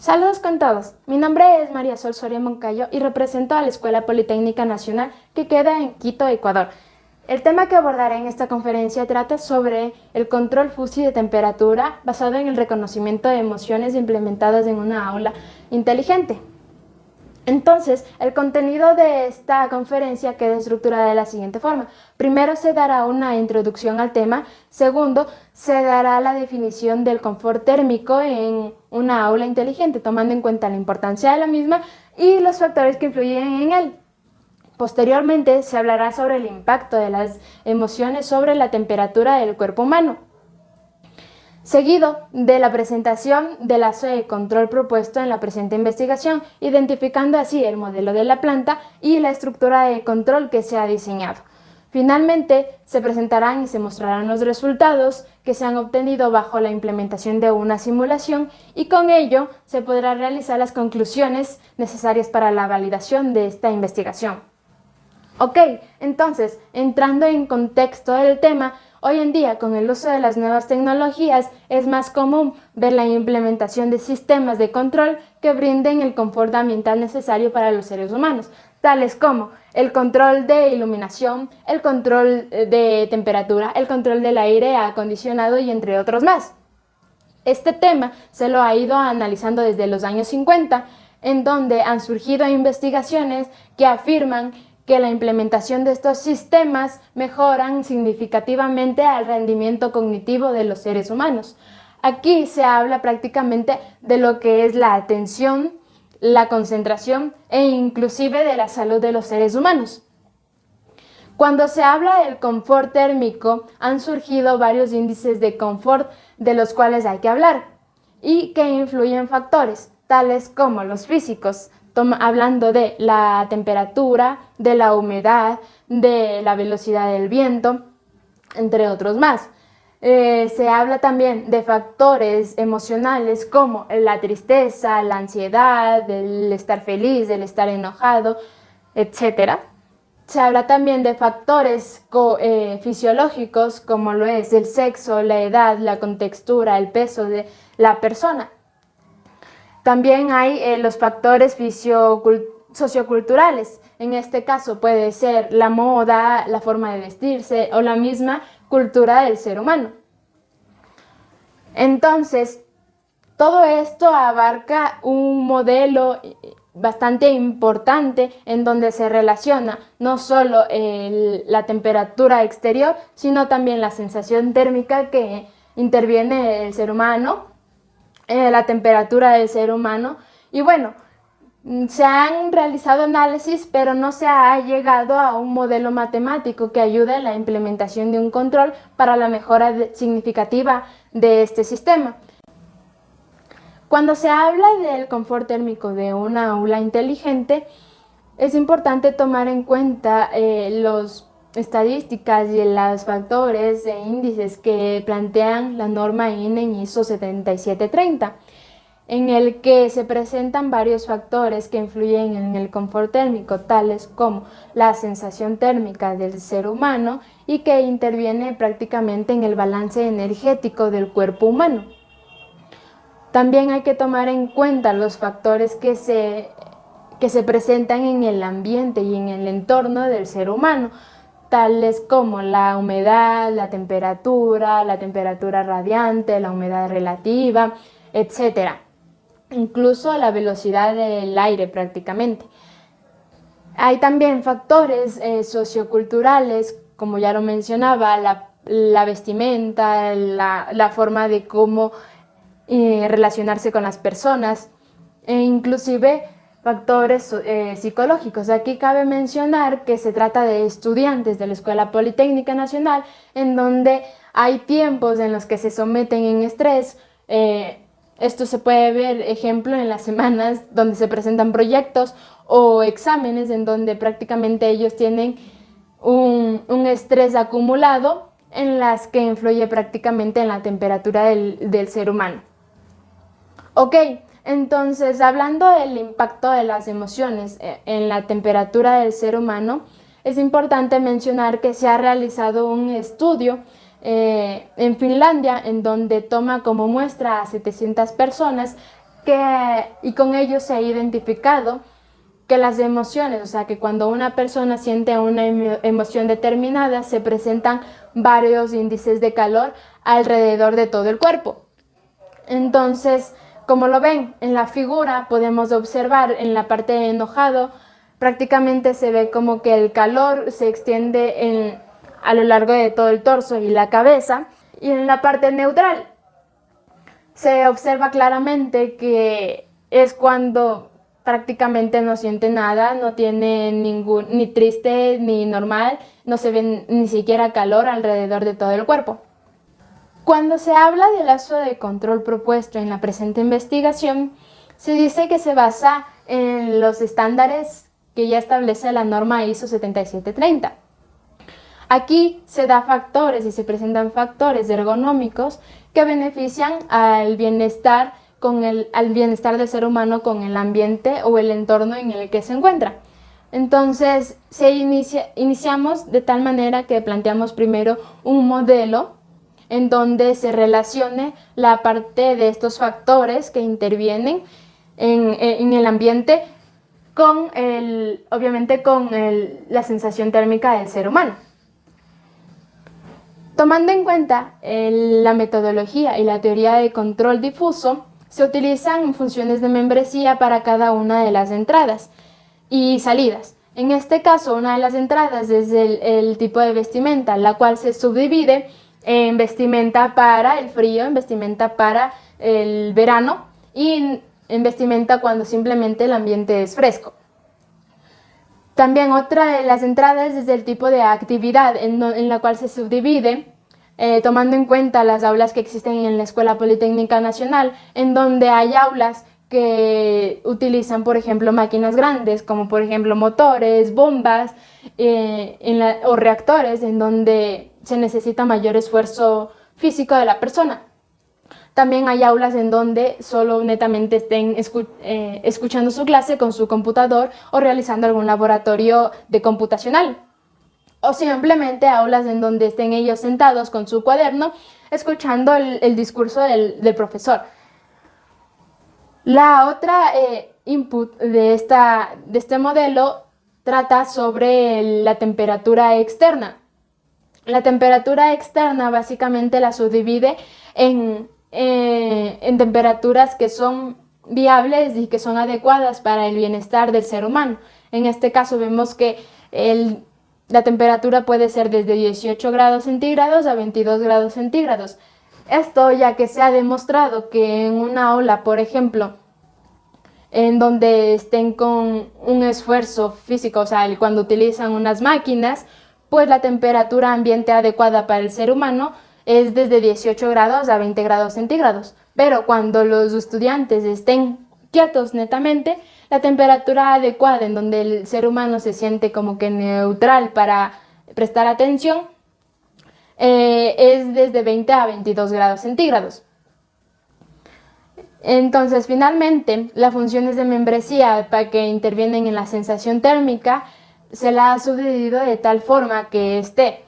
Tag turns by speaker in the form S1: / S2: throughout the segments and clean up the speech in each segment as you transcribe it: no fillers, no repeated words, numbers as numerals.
S1: Saludos con todos, mi nombre es María Sol Soria Moncayo y represento a la Escuela Politécnica Nacional que queda en Quito, Ecuador. El tema que abordaré en esta conferencia trata sobre el control FUSI de temperatura basado en el reconocimiento de emociones implementadas en una aula inteligente. Entonces, el contenido de esta conferencia queda estructurada de la siguiente forma. Primero se dará una introducción al tema. Segundo, se dará la definición del confort térmico en una aula inteligente, tomando en cuenta la importancia de la misma y los factores que influyen en él. Posteriormente, se hablará sobre el impacto de las emociones sobre la temperatura del cuerpo humano, seguido de la presentación del lazo de control propuesto en la presente investigación, identificando así el modelo de la planta y la estructura de control que se ha diseñado. Finalmente, se presentarán y se mostrarán los resultados que se han obtenido bajo la implementación de una simulación y con ello se podrá realizar las conclusiones necesarias para la validación de esta investigación. Ok, entonces, entrando en contexto del tema, hoy en día, con el uso de las nuevas tecnologías, es más común ver la implementación de sistemas de control que brinden el confort ambiental necesario para los seres humanos, tales como el control de iluminación, el control de temperatura, el control del aire acondicionado y entre otros más. Este tema se lo ha ido analizando desde los años 50, en donde han surgido investigaciones que afirman que la implementación de estos sistemas mejoran significativamente al rendimiento cognitivo de los seres humanos. Aquí se habla prácticamente de lo que es la atención, la concentración e inclusive de la salud de los seres humanos. Cuando se habla del confort térmico, han surgido varios índices de confort de los cuales hay que hablar y que influyen factores, tales como los físicos, hablando de la temperatura, de la humedad, de la velocidad del viento, entre otros más. Se habla también de factores emocionales como la tristeza, la ansiedad, el estar feliz, el estar enojado, etc. Se habla también de factores fisiológicos como lo es el sexo, la edad, la contextura, el peso de la persona. También hay los factores socioculturales. En este caso puede ser la moda, la forma de vestirse o la misma cultura del ser humano. Entonces, todo esto abarca un modelo bastante importante en donde se relaciona no solo la temperatura exterior, sino también la sensación térmica que interviene el ser humano, la temperatura del ser humano. Y bueno, se han realizado análisis, pero no se ha llegado a un modelo matemático que ayude en la implementación de un control para la mejora significativa de este sistema. Cuando se habla del confort térmico de una aula inteligente, es importante tomar en cuenta las estadísticas y los factores e índices que plantean la norma INE en ISO 7730, en el que se presentan varios factores que influyen en el confort térmico, tales como la sensación térmica del ser humano y que interviene prácticamente en el balance energético del cuerpo humano. También hay que tomar en cuenta los factores que se presentan en el ambiente y en el entorno del ser humano, tales como la humedad, la temperatura radiante, la humedad relativa, etc. Incluso la velocidad del aire prácticamente. Hay también factores socioculturales, como ya lo mencionaba, la vestimenta, la forma de cómo relacionarse con las personas e inclusive factores psicológicos. Aquí cabe mencionar que se trata de estudiantes de la Escuela Politécnica Nacional, en donde hay tiempos en los que se someten en estrés. Esto se puede ver, ejemplo, en las semanas donde se presentan proyectos o exámenes en donde prácticamente ellos tienen un estrés acumulado en las que influye prácticamente en la temperatura del ser humano. Ok, entonces hablando del impacto de las emociones en la temperatura del ser humano, es importante mencionar que se ha realizado un estudio en Finlandia en donde toma como muestra a 700 personas y con ello se ha identificado que las emociones, o sea, que cuando una persona siente una emoción determinada, se presentan varios índices de calor alrededor de todo el cuerpo. Entonces, como lo ven en la figura, podemos observar en la parte de enojado, prácticamente se ve como que el calor se extiende a lo largo de todo el torso y la cabeza. Y en la parte neutral se observa claramente que es cuando prácticamente no siente nada, no tiene ni triste ni normal, no se ve ni siquiera calor alrededor de todo el cuerpo. Cuando se habla del lazo de control propuesto en la presente investigación, se dice que se basa en los estándares que ya establece la norma ISO 7730. Aquí se da factores y se presentan factores ergonómicos que benefician al bienestar del ser humano con el ambiente o el entorno en el que se encuentra. Entonces, iniciamos de tal manera que planteamos primero un modelo en donde se relacione la parte de estos factores que intervienen en el ambiente obviamente con la sensación térmica del ser humano. Tomando en cuenta la metodología y la teoría de control difuso, se utilizan funciones de membresía para cada una de las entradas y salidas. En este caso, una de las entradas es el tipo de vestimenta, la cual se subdivide en vestimenta para el frío, en vestimenta para el verano y en vestimenta cuando simplemente el ambiente es fresco. También otra de las entradas es el tipo de actividad en la cual se subdivide, tomando en cuenta las aulas que existen en la Escuela Politécnica Nacional, en donde hay aulas que utilizan, por ejemplo, máquinas grandes, como por ejemplo motores, bombas o reactores, en donde se necesita mayor esfuerzo físico de la persona. También hay aulas en donde solo netamente estén escuchando su clase con su computador o realizando algún laboratorio de computacional. O simplemente aulas en donde estén ellos sentados con su cuaderno escuchando el discurso del profesor. La otra input de este modelo trata sobre la temperatura externa. La temperatura externa básicamente la subdivide en temperaturas que son viables y que son adecuadas para el bienestar del ser humano. En este caso vemos que la temperatura puede ser desde 18 grados centígrados a 22 grados centígrados. Esto ya que se ha demostrado que en una aula, por ejemplo, en donde estén con un esfuerzo físico, o sea, cuando utilizan unas máquinas, pues la temperatura ambiente adecuada para el ser humano es desde 18 grados a 20 grados centígrados. Pero cuando los estudiantes estén quietos netamente, la temperatura adecuada en donde el ser humano se siente como que neutral para prestar atención es desde 20 a 22 grados centígrados. Entonces, finalmente, las funciones de membresía para que intervienen en la sensación térmica se la ha subdividido de tal forma que esté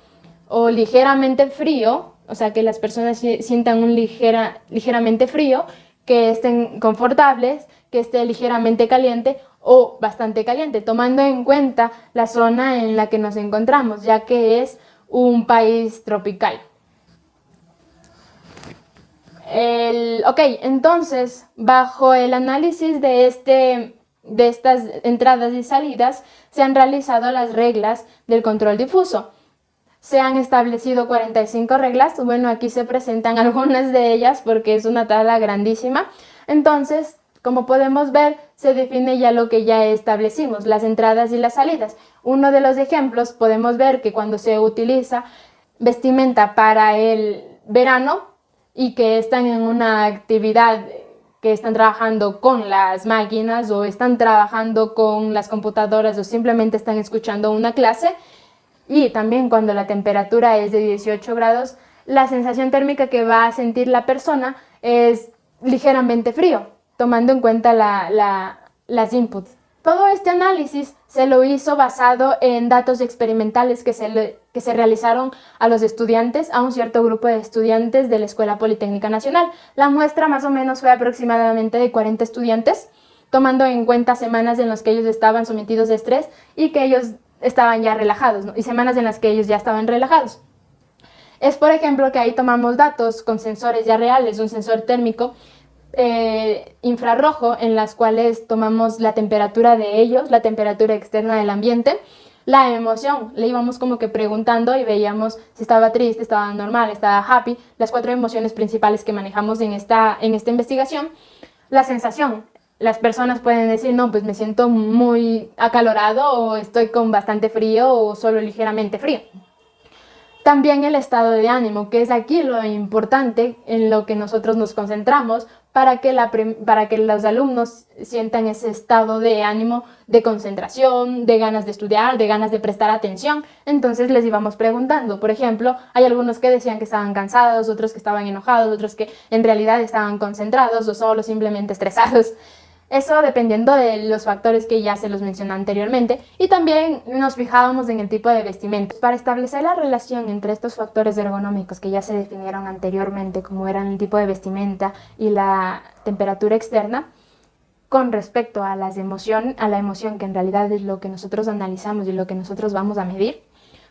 S1: o ligeramente frío, o sea, que las personas sientan ligeramente frío, que estén confortables, que esté ligeramente caliente o bastante caliente, tomando en cuenta la zona en la que nos encontramos, ya que es un país tropical. Entonces, bajo el análisis de estas entradas y salidas, se han realizado las reglas del control difuso. Se han establecido 45 reglas, bueno, aquí se presentan algunas de ellas porque es una tabla grandísima. Entonces, como podemos ver, se define ya lo que ya establecimos, las entradas y las salidas. Uno de los ejemplos, podemos ver que cuando se utiliza vestimenta para el verano y que están en una actividad que están trabajando con las máquinas o están trabajando con las computadoras o simplemente están escuchando una clase, y también cuando la temperatura es de 18 grados, la sensación térmica que va a sentir la persona es ligeramente frío, tomando en cuenta las inputs. Todo este análisis se lo hizo basado en datos experimentales que se realizaron a los estudiantes, a un cierto grupo de estudiantes de la Escuela Politécnica Nacional. La muestra más o menos fue aproximadamente de 40 estudiantes, tomando en cuenta semanas en las que ellos estaban sometidos a estrés y que ellos estaban ya relajados, ¿no? Y semanas en las que ellos ya estaban relajados. Es, por ejemplo, que ahí tomamos datos con sensores ya reales, un sensor térmico infrarrojo, en las cuales tomamos la temperatura de ellos, la temperatura externa del ambiente, la emoción, le íbamos como que preguntando y veíamos si estaba triste, estaba normal, estaba happy, las 4 emociones principales que manejamos en esta investigación. La sensación, las personas pueden decir, no, pues me siento muy acalorado o estoy con bastante frío o solo ligeramente frío. También el estado de ánimo, que es aquí lo importante en lo que nosotros nos concentramos para que los alumnos sientan ese estado de ánimo, de concentración, de ganas de estudiar, de ganas de prestar atención. Entonces les íbamos preguntando. Por ejemplo, hay algunos que decían que estaban cansados, otros que estaban enojados, otros que en realidad estaban concentrados o solo simplemente estresados. Eso dependiendo de los factores que ya se los mencioné anteriormente, y también nos fijábamos en el tipo de vestimenta. Para establecer la relación entre estos factores ergonómicos que ya se definieron anteriormente, como eran el tipo de vestimenta y la temperatura externa, con respecto a la emoción que en realidad es lo que nosotros analizamos y lo que nosotros vamos a medir,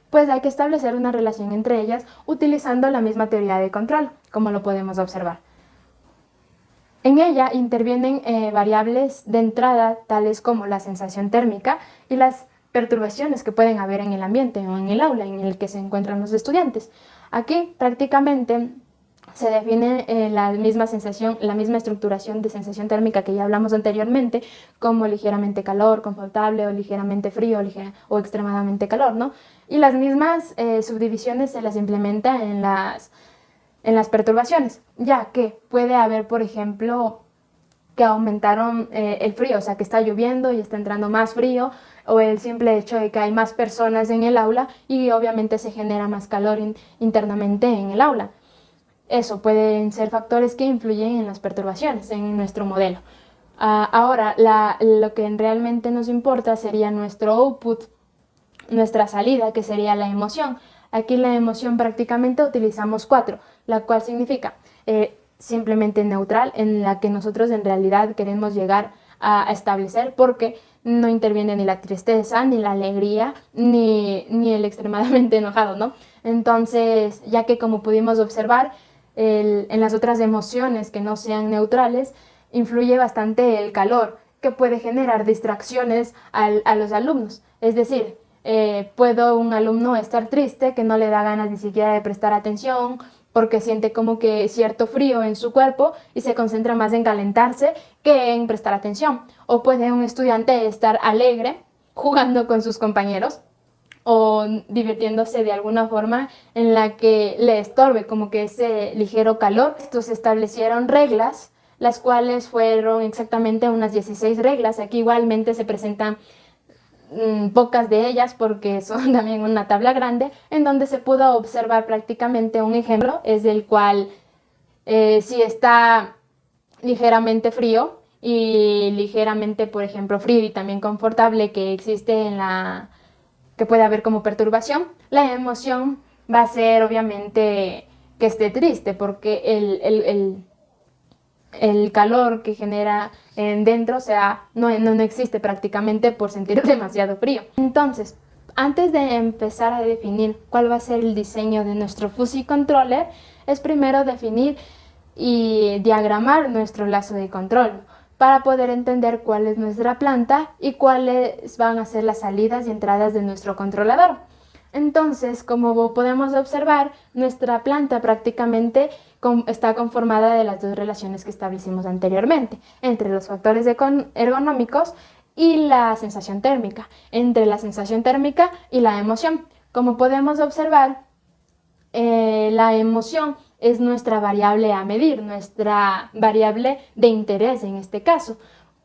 S1: pues hay que establecer una relación entre ellas utilizando la misma teoría de control, como lo podemos observar. En ella intervienen variables de entrada tales como la sensación térmica y las perturbaciones que pueden haber en el ambiente o en el aula en el que se encuentran los estudiantes. Aquí prácticamente se define la misma sensación, la misma estructuración de sensación térmica que ya hablamos anteriormente, como ligeramente calor, confortable o ligeramente frío o extremadamente calor, ¿no? Y las mismas subdivisiones se las implementa en las perturbaciones, ya que puede haber, por ejemplo, que aumentaron el frío, o sea, que está lloviendo y está entrando más frío, o el simple hecho de que hay más personas en el aula y obviamente se genera más calor internamente en el aula. Eso pueden ser factores que influyen en las perturbaciones en nuestro modelo. Ahora, lo que realmente nos importa sería nuestro output, nuestra salida, que sería la emoción. Aquí la emoción prácticamente utilizamos 4, la cual significa simplemente neutral, en la que nosotros en realidad queremos llegar a establecer, porque no interviene ni la tristeza, ni la alegría, ni el extremadamente enojado, ¿no? Entonces, ya que como pudimos observar, en las otras emociones que no sean neutrales, influye bastante el calor, que puede generar distracciones a los alumnos. Es decir, puedo un alumno estar triste, que no le da ganas ni siquiera de prestar atención, porque siente como que cierto frío en su cuerpo y se concentra más en calentarse que en prestar atención. O puede un estudiante estar alegre, jugando con sus compañeros o divirtiéndose de alguna forma en la que le estorbe como que ese ligero calor. Estos establecieron reglas, las cuales fueron exactamente unas 16 reglas. Aquí igualmente se presentan pocas de ellas porque son también una tabla grande, en donde se pudo observar prácticamente un ejemplo, es el cual si está ligeramente frío y ligeramente, por ejemplo, frío y también confortable, que existe que puede haber como perturbación, la emoción va a ser obviamente que esté triste, porque el calor que genera dentro, o sea, no existe prácticamente por sentir demasiado frío. Entonces, antes de empezar a definir cuál va a ser el diseño de nuestro Fuzzy Controller, es primero definir y diagramar nuestro lazo de control para poder entender cuál es nuestra planta y cuáles van a ser las salidas y entradas de nuestro controlador. Entonces, como podemos observar, nuestra planta prácticamente está conformada de las 2 relaciones que establecimos anteriormente, entre los factores ergonómicos y la sensación térmica, entre la sensación térmica y la emoción. Como podemos observar, la emoción es nuestra variable a medir, nuestra variable de interés en este caso,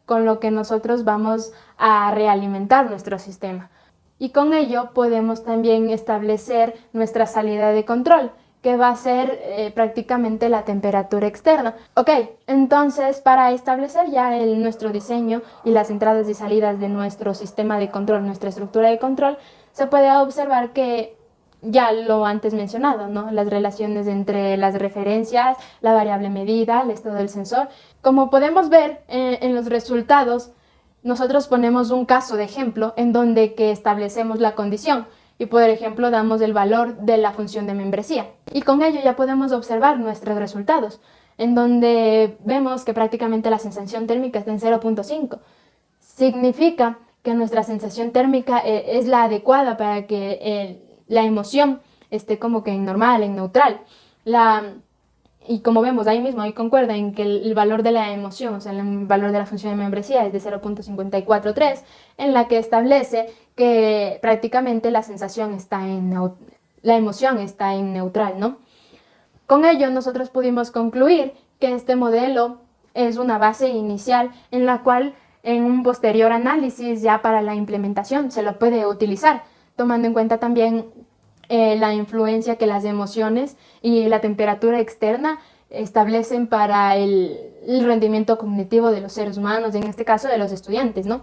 S1: con lo que nosotros vamos a realimentar nuestro sistema. Y con ello podemos también establecer nuestra salida de control, que va a ser prácticamente la temperatura externa. Ok, entonces para establecer ya nuestro diseño y las entradas y salidas de nuestro sistema de control, nuestra estructura de control, se puede observar que ya lo antes mencionado, ¿no? Las relaciones entre las referencias, la variable medida, el estado del sensor. Como podemos ver en los resultados, nosotros ponemos un caso de ejemplo en donde que establecemos la condición y por ejemplo damos el valor de la función de membresía. Y con ello ya podemos observar nuestros resultados, en donde vemos que prácticamente la sensación térmica está en 0.5. Significa que nuestra sensación térmica es la adecuada para que la emoción esté como que en normal, en neutral. Y como vemos ahí mismo, ahí concuerda en que el valor de la emoción, o sea, el valor de la función de membresía es de 0.543, en la que establece que prácticamente la sensación está la emoción está en neutral, ¿no? Con ello nosotros pudimos concluir que este modelo es una base inicial en la cual en un posterior análisis ya para la implementación se lo puede utilizar, tomando en cuenta también la influencia que las emociones y la temperatura externa establecen para el rendimiento cognitivo de los seres humanos, en este caso de los estudiantes, ¿no?